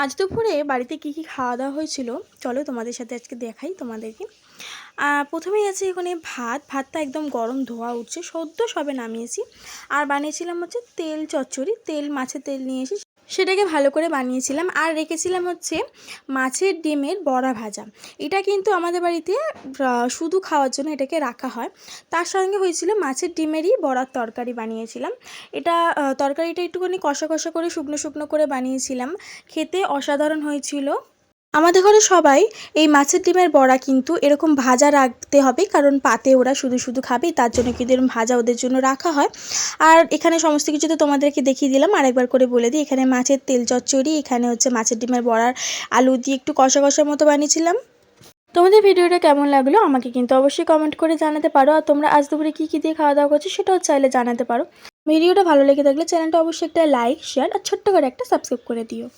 আজ দুপুরে বাড়িতে কি খাওয়া দাওয়া হয়েছিল চলো তোমাদের সাথে আজকে দেখাই তোমাদেরকে। প্রথমেই আছে এখানে ভাতটা একদম গরম ধোয়া উঠছে, সদ্য সবে নামিয়েছি। আর বানিয়েছিলাম হচ্ছে তেল চচ্চড়ি, মাছের তেল নিয়ে এসে সেটাকে ভালো করে বানিয়েছিলাম। আর রেখেছিলাম হচ্ছে মাছের ডিমের বড়া ভাজা। এটা কিন্তু আমাদের বাড়িতে শুধু খাওয়ার জন্য এটাকে রাখা হয়। তার সঙ্গে হয়েছিল মাছের ডিমেরই বড়ার তরকারি বানিয়েছিলাম। এটা তরকারিটা একটুখানি কষা কষা করে শুকনো শুকনো করে বানিয়েছিলাম, খেতে অসাধারণ হয়েছিল। আমাদের ঘরে সবাই এই মাছের ডিমের বড়া কিন্তু এরকম ভাজা রাখতে হবে, কারণ পাতে ওরা শুধু শুধু খাবে, তার জন্য কিন্তু এরকম ভাজা ওদের জন্য রাখা হয়। আর এখানে সমস্ত কিছু তো তোমাদেরকে দেখিয়ে দিলাম, আরেকবার করে বলে দিই। এখানে মাছের তেল চচ্চড়ি, এখানে হচ্ছে মাছের ডিমের বড়ার আলু দিয়ে একটু কষা কষার মতো বানিয়েছিলাম। তোমাদের ভিডিওটা কেমন লাগলো আমাকে কিন্তু অবশ্যই কমেন্ট করে জানাতে পারো। আর তোমরা আজ দুপুরে কী দিয়ে খাওয়া দাওয়া করছো সেটাও চাইলে জানাতে পারো। ভিডিওটা ভালো লেগে থাকলে চ্যানেলটা অবশ্যই একটা লাইক, শেয়ার আর ছোট্ট করে একটা সাবস্ক্রাইব করে দিও।